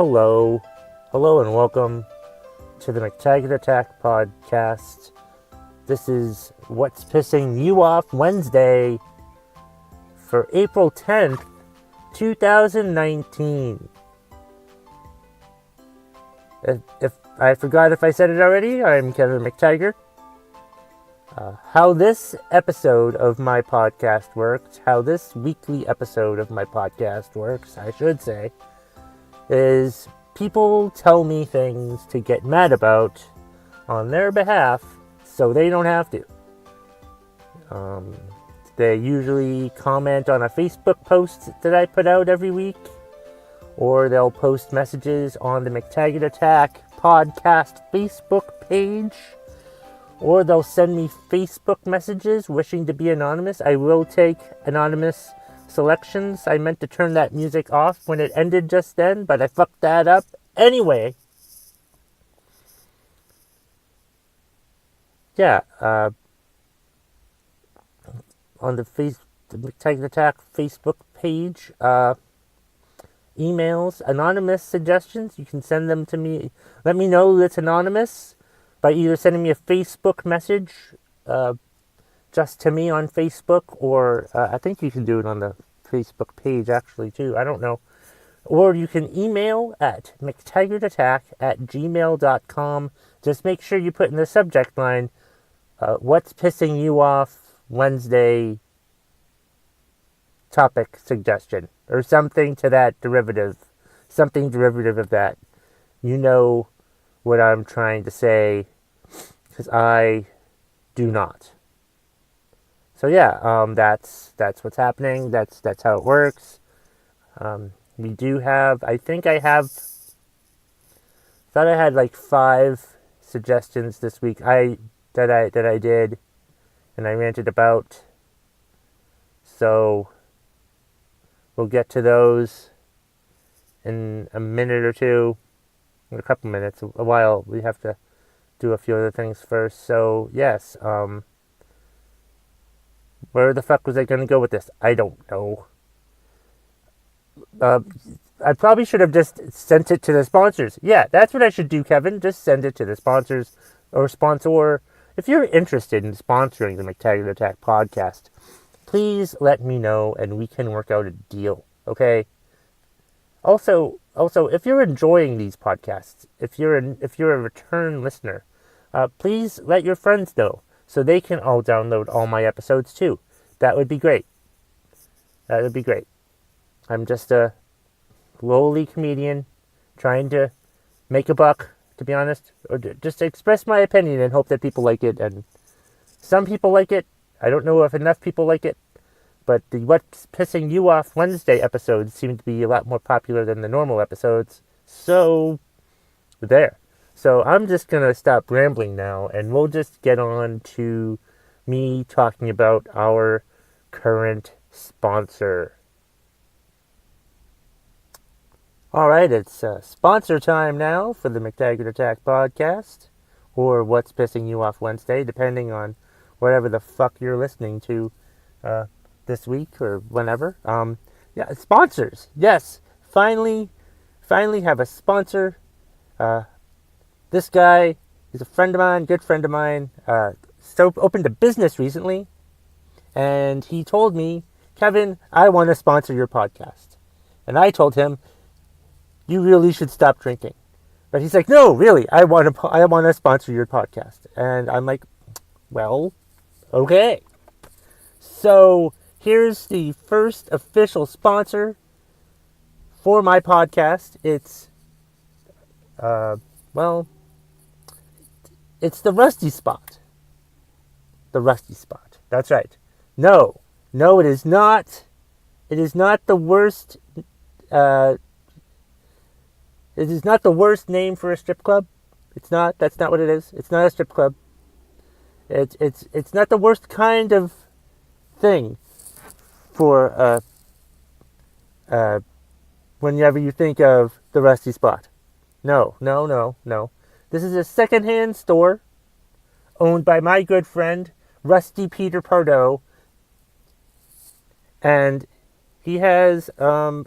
Hello and welcome to the McTaggart Attack podcast. This is What's Pissing You Off Wednesday for April 10th, 2019. If I forgot if I said it already, I'm Kevin McTaggart. How this episode of my podcast works, how this weekly episode of my podcast works, I should say, is people tell me things to get mad about on their behalf so they don't have to. They usually comment on a Facebook post that I put out every week, or they'll post messages on the McTaggart Attack podcast Facebook page, or they'll send me Facebook messages wishing to be anonymous. I will take anonymous selections. I meant to turn that music off when it ended just then, but I fucked that up anyway. On the McTaggart Attack Facebook page, emails, anonymous suggestions, you can send them to me. Let me know it's anonymous by either sending me a Facebook message just to me on Facebook, or I think you can do it on the Facebook page actually too. I don't know. Or you can email at mctaggartattack@gmail.com. Just make sure you put in the subject line, what's pissing you off Wednesday topic suggestion, or something to that derivative. Something derivative of that. You know what I'm trying to say, because I do not. So yeah, that's what's happening. That's how it works. We do have, I thought I had like 5 suggestions this week that I did and I ranted about. So we'll get to those in a minute or two, in a couple minutes, a while. We have to do a few other things first. So yes, where the fuck was I going to go with this? I don't know. I probably should have just sent it to the sponsors. Yeah, that's what I should do, Kevin. Just send it to the sponsors or sponsor. If you're interested in sponsoring the McTaggart Attack podcast, please let me know and we can work out a deal, okay? Also, if you're enjoying these podcasts, if you're a return listener, please let your friends know so they can all download all my episodes too. That would be great. I'm just a lowly comedian trying to make a buck, to be honest, or just express my opinion and hope that people like it. And some people like it. I don't know if enough people like it, but the What's Pissing You Off Wednesday episodes seem to be a lot more popular than the normal episodes. So, there. So I'm just going to stop rambling now, and we'll just get on to me talking about our current sponsor. Alright, it's sponsor time now for the McTaggart Attack podcast, or What's Pissing You Off Wednesday, depending on whatever the fuck you're listening to this week or whenever. Sponsors. Yes, finally have a sponsor. This guy is a friend of mine, good friend of mine, opened a business recently, and he told me, Kevin, I want to sponsor your podcast. And I told him, you really should stop drinking. But he's like, no, really, I want to sponsor your podcast. And I'm like, well, okay. So here's the first official sponsor for my podcast. It's, it's the Rusty Spot. The Rusty Spot. That's right. No, it is not. It is not the worst. It is not the worst name for a strip club. It's not. That's not what it is. It's not a strip club. It's not the worst kind of thing for whenever you think of the Rusty Spot. No. This is a secondhand store owned by my good friend Rusty Peter Pardo, and he has a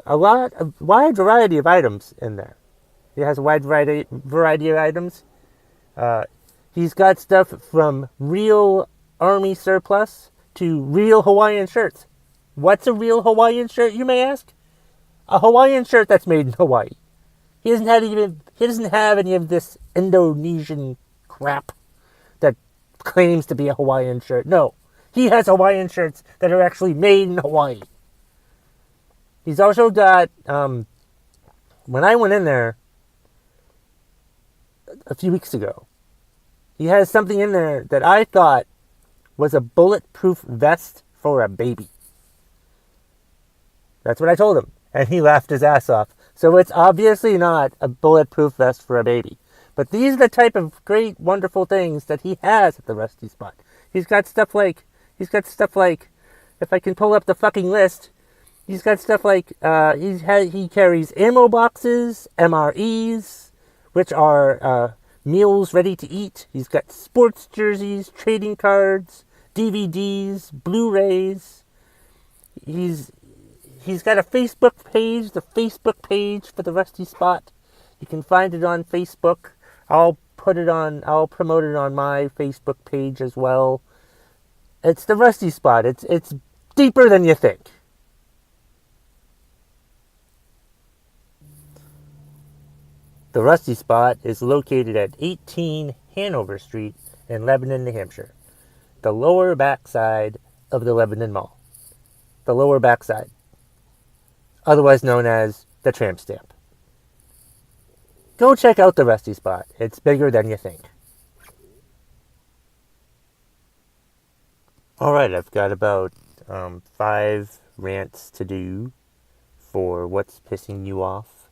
wide variety of items in there. He has a wide variety of items. He's got stuff from real army surplus to real Hawaiian shirts. What's a real Hawaiian shirt, you may ask? A Hawaiian shirt that's made in Hawaii. He doesn't have any of this Indonesian crap that claims to be a Hawaiian shirt. No. He has Hawaiian shirts that are actually made in Hawaii. He's also got, when I went in there a few weeks ago, he has something in there that I thought was a bulletproof vest for a baby. That's what I told him. And he laughed his ass off. So it's obviously not a bulletproof vest for a baby. But these are the type of great, wonderful things that he has at the Rusty Spot. He's got stuff like, if I can pull up the fucking list, he's got stuff like, he carries ammo boxes, MREs, which are meals ready to eat. He's got sports jerseys, trading cards, DVDs, Blu-rays. He's got a Facebook page, the Facebook page for the Rusty Spot. You can find it on Facebook. I'll promote it on my Facebook page as well. It's the Rusty Spot. It's deeper than you think. The Rusty Spot is located at 18 Hanover Street in Lebanon, New Hampshire. The lower backside of the Lebanon Mall. The lower backside. Otherwise known as the tramp stamp. Go check out the Rusty Spot. It's bigger than you think. Alright, I've got about 5 rants to do for what's pissing you off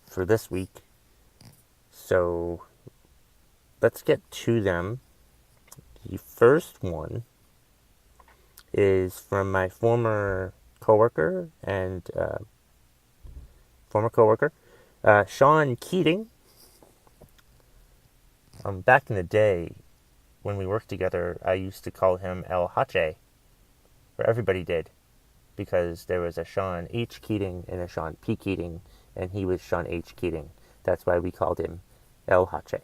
for this week. So, let's get to them. The first one is from my former coworker, Sean Keating. Back in the day, when we worked together, I used to call him El Hache, or everybody did, because there was a Sean H. Keating and a Sean P. Keating, and he was Sean H. Keating. That's why we called him El Hache.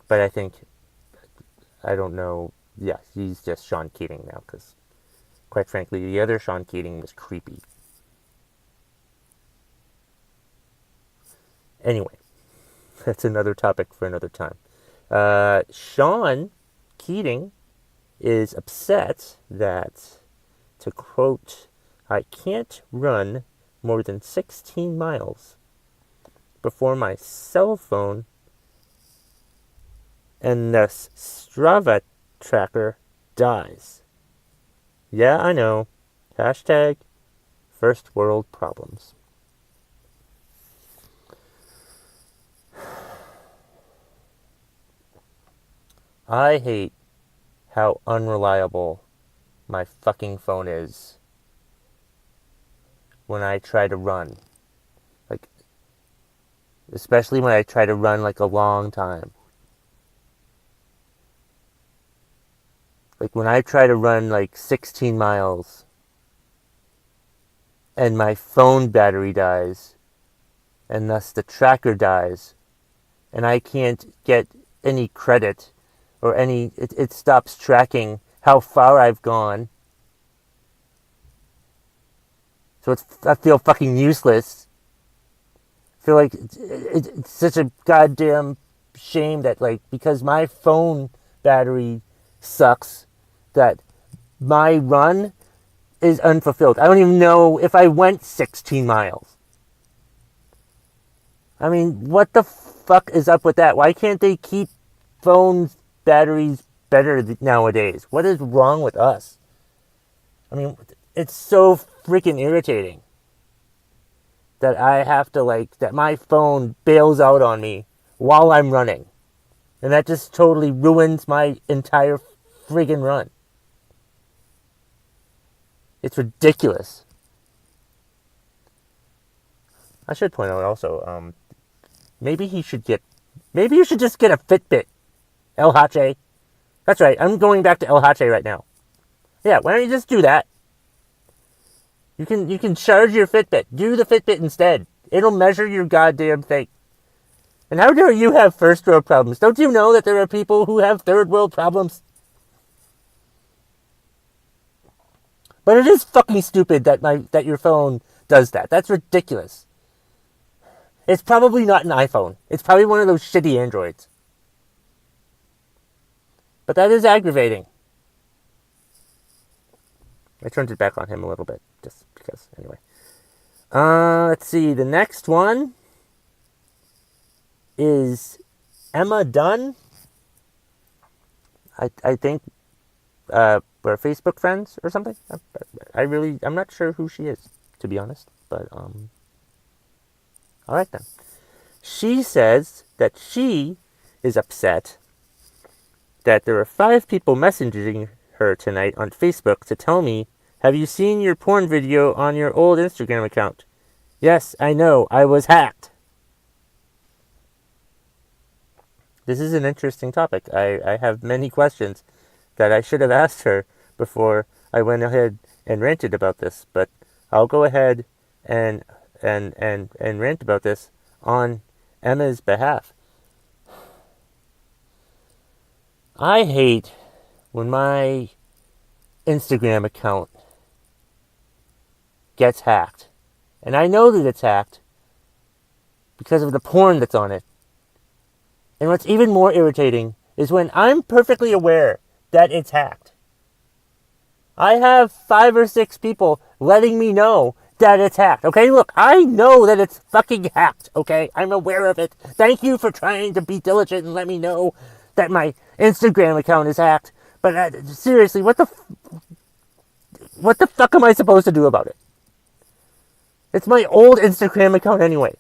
But I don't know, yeah, he's just Sean Keating now, because quite frankly, the other Sean Keating was creepy. Anyway, that's another topic for another time. Sean Keating is upset that, to quote, I can't run more than 16 miles before my cell phone and the Strava tracker dies. Yeah, I know. Hashtag first world problems. I hate how unreliable my fucking phone is when I try to run. Like, especially when I try to run like a long time. Like when I try to run like 16 miles and my phone battery dies and thus the tracker dies and I can't get any credit or it stops tracking how far I've gone. So I feel fucking useless. I feel like it's such a goddamn shame that, like, because my phone battery sucks, that my run is unfulfilled. I don't even know if I went 16 miles. I mean, what the fuck is up with that? Why can't they keep phone batteries better nowadays? What is wrong with us? I mean, it's so freaking irritating that I have to, that my phone bails out on me while I'm running. And that just totally ruins my entire friggin' run. It's ridiculous. I should point out also, maybe you should just get a Fitbit. El Hache. That's right, I'm going back to El Hache right now. Yeah, why don't you just do that? You can charge your Fitbit. Do the Fitbit instead. It'll measure your goddamn thing. And how dare you have first world problems? Don't you know that there are people who have third world problems? But it is fucking stupid that your phone does that. That's ridiculous. It's probably not an iPhone. It's probably one of those shitty Androids. But that is aggravating. I turned it back on him a little bit, just because, anyway. Let's see, the next one is Emma Dunn. I think we're Facebook friends or something. I'm not sure who she is, to be honest. But, alright then. She says that she is upset that there are 5 people messaging her tonight on Facebook to tell me, have you seen your porn video on your old Instagram account? Yes, I know, I was hacked. This is an interesting topic. I have many questions that I should have asked her before I went ahead and ranted about this, but I'll go ahead and rant about this on Emma's behalf. I hate when my Instagram account gets hacked. And I know that it's hacked because of the porn that's on it. And what's even more irritating is when I'm perfectly aware that it's hacked. I have 5 or 6 people letting me know that it's hacked. Okay, look, I know that it's fucking hacked. Okay, I'm aware of it. Thank you for trying to be diligent and let me know that my Instagram account is hacked. But seriously, what the fuck am I supposed to do about it? It's my old Instagram account anyway.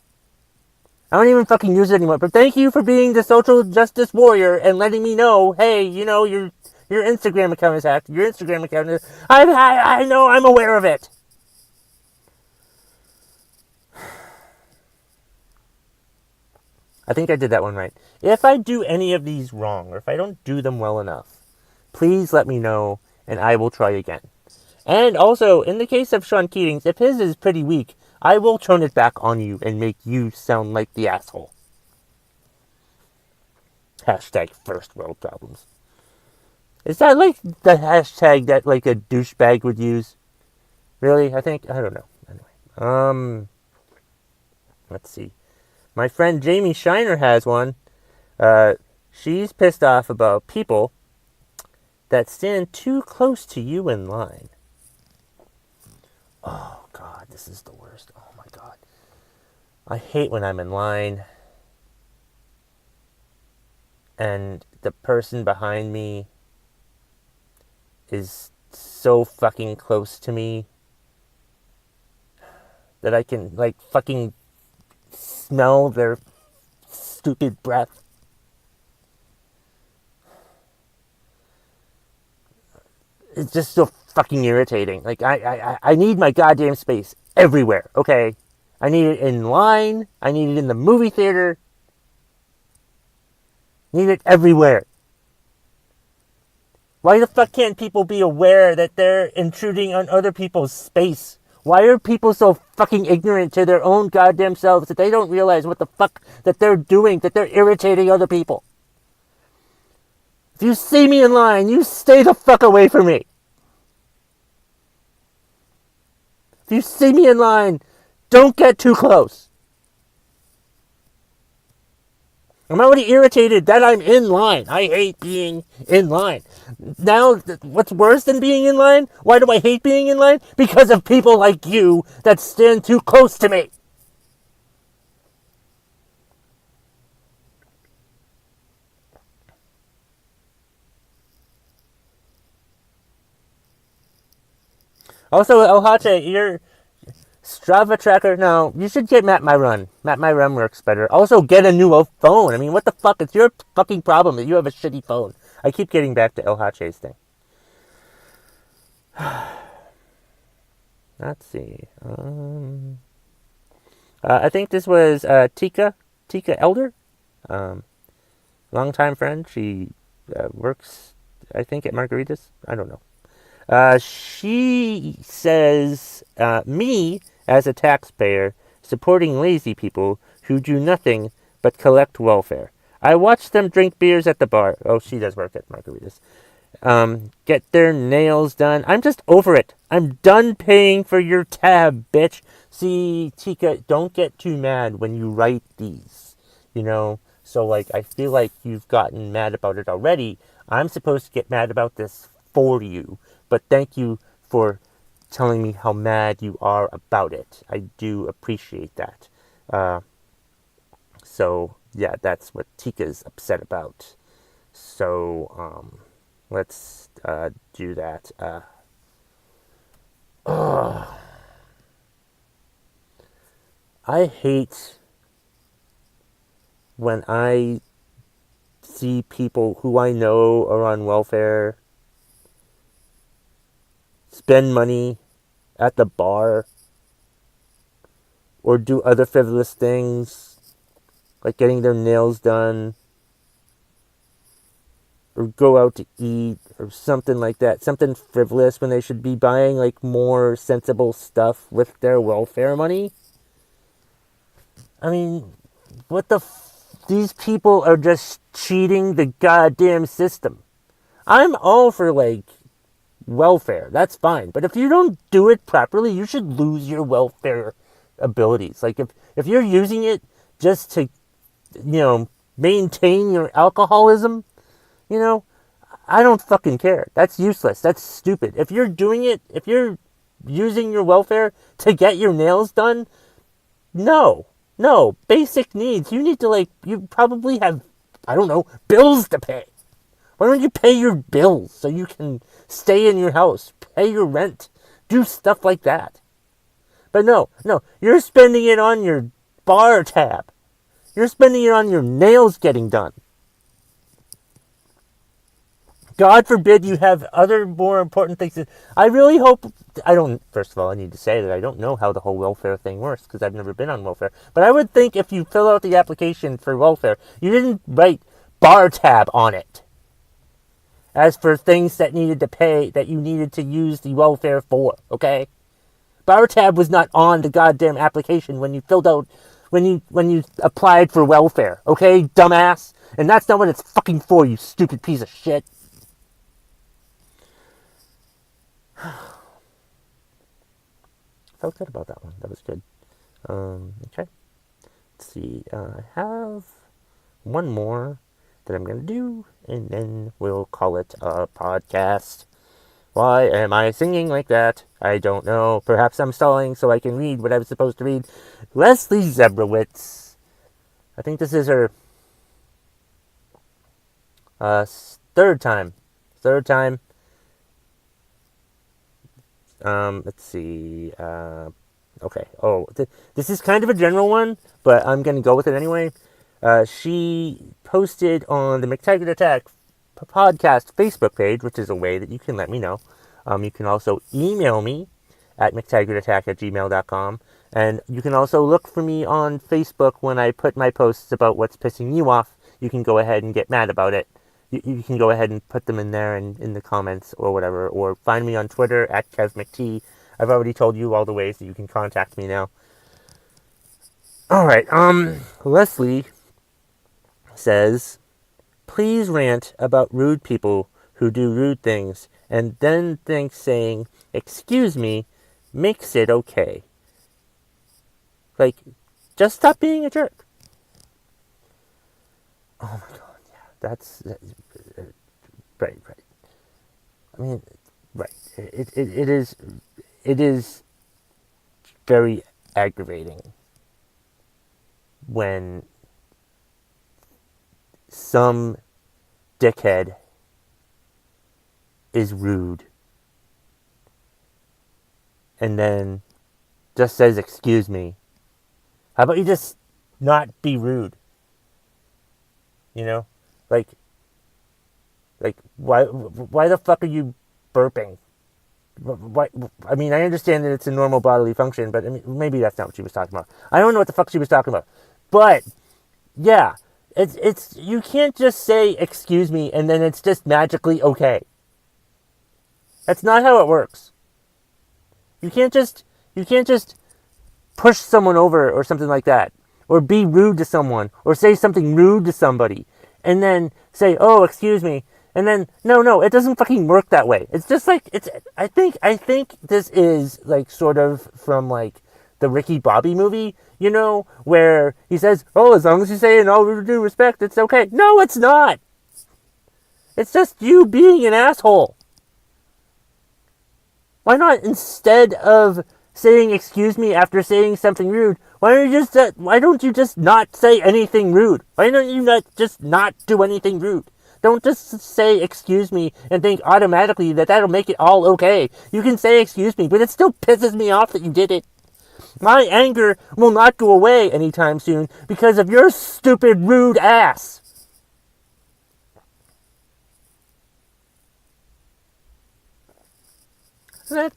I don't even fucking use it anymore. But thank you for being the social justice warrior and letting me know, hey, you know, your Instagram account is hacked. Your Instagram account is... I know, I'm aware of it. I think I did that one right. If I do any of these wrong, or if I don't do them well enough, please let me know, and I will try again. And also, in the case of Sean Keating's, if his is pretty weak, I will turn it back on you and make you sound like the asshole. Hashtag first world problems. Is that like the hashtag that like a douchebag would use? Really? I don't know. Anyway. Let's see. My friend Jamie Shiner has one. She's pissed off about people that stand too close to you in line. Oh, God, this is the worst. Oh, my God. I hate when I'm in line and the person behind me is so fucking close to me that I can, like, fucking smell their stupid breath. It's just so fucking irritating. Like, I need my goddamn space everywhere, okay? I need it in line. I need it in the movie theater. I need it everywhere. Why the fuck can't people be aware that they're intruding on other people's space? Why are people so fucking ignorant to their own goddamn selves that they don't realize what the fuck that they're doing, that they're irritating other people? If you see me in line, you stay the fuck away from me. If you see me in line, don't get too close. I'm already irritated that I'm in line. I hate being in line. Now, what's worse than being in line? Why do I hate being in line? Because of people like you that stand too close to me. Also, Ohache, your Strava tracker, no, you should get Map My Run. Map My Run works better. Also, get a new phone. I mean, what the fuck? It's your fucking problem that you have a shitty phone. I keep getting back to Ohache's thing. Let's see. I think this was Tika Elder. Longtime friend. She works, I think, at Margaritas. I don't know. She says, me, as a taxpayer, supporting lazy people who do nothing but collect welfare. I watch them drink beers at the bar. Oh, she does work at Margaritas. Get their nails done. I'm just over it. I'm done paying for your tab, bitch. See, Tika, don't get too mad when you write these. So, like, I feel like you've gotten mad about it already. I'm supposed to get mad about this for you. But thank you for telling me how mad you are about it. I do appreciate that. So, yeah, that's what Tika's upset about. So, let's do that. I hate when I see people who I know are on welfare spend money at the bar or do other frivolous things like getting their nails done or go out to eat or something like that, something frivolous, when they should be buying like more sensible stuff with their welfare money. I mean, these people are just cheating the goddamn system. I'm all for like welfare, that's fine, but if you don't do it properly, you should lose your welfare abilities. Like if you're using it just to maintain your alcoholism, I don't fucking care. That's useless. That's stupid. If you're using your welfare to get your nails done, no, basic needs. You need to you probably have, I don't know, bills to pay. Why don't you pay your bills so you can stay in your house, pay your rent, do stuff like that? But no, you're spending it on your bar tab. You're spending it on your nails getting done. God forbid you have other more important things. I really hope, first of all, I need to say that I don't know how the whole welfare thing works because I've never been on welfare. But I would think if you fill out the application for welfare, you didn't write bar tab on it. As for things that needed to pay, that you needed to use the welfare for, okay? Bar tab was not on the goddamn application when you filled out, when you applied for welfare, okay, dumbass? And that's not what it's fucking for, you stupid piece of shit. Felt good about that one. That was good. Okay. Let's see. I have one more that I'm going to do, and then we'll call it a podcast. Why am I singing like that? I don't know. Perhaps I'm stalling so I can read what I was supposed to read. Leslie Zebrowitz. I think this is her third time. Let's see. Okay. Oh, this is kind of a general one, but I'm going to go with it anyway. She posted on the McTaggart Attack podcast Facebook page, which is a way that you can let me know. You can also email me at mctaggartattack@gmail.com. And you can also look for me on Facebook when I put my posts about what's pissing you off. You can go ahead and get mad about it. You can go ahead and put them in there and in the comments or whatever. Or find me on Twitter at KevMcT. I've already told you all the ways that you can contact me now. Alright, Leslie says, please rant about rude people who do rude things and then think saying, excuse me, makes it okay. Like, just stop being a jerk. Oh my god, yeah, that's right. I mean, right. It is very aggravating when some dickhead is rude and then just says, excuse me. How about you just not be rude? Like why the fuck are you burping? Why? I mean, I understand that it's a normal bodily function, but I mean, maybe that's not what she was talking about. I don't know what the fuck she was talking about. But yeah, it's you can't just say excuse me and then it's just magically okay. That's not how it works. You can't just push someone over or something like that, or be rude to someone, or say something rude to somebody, and then say, "Oh, excuse me," and then no, it doesn't fucking work that way. It's just like I think this is like sort of from like the Ricky Bobby movie, where he says, "Oh, as long as you say in all due respect, it's okay." No, it's not. It's just you being an asshole. Why not, instead of saying excuse me after saying something rude, why don't you just not say anything rude? Why don't you not do anything rude? Don't just say excuse me and think automatically that that'll make it all okay. You can say excuse me, but it still pisses me off that you did it. My anger will not go away anytime soon because of your stupid, rude ass.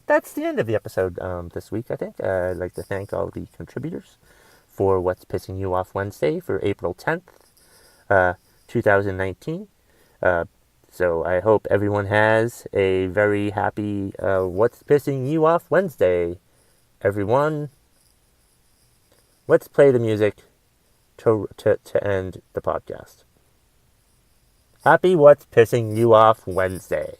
That's the end of the episode this week, I think. I'd like to thank all the contributors for What's Pissing You Off Wednesday for April 10th, 2019. So I hope everyone has a very happy What's Pissing You Off Wednesday. Everyone, let's play the music to end the podcast. Happy What's Pissing You Off Wednesday.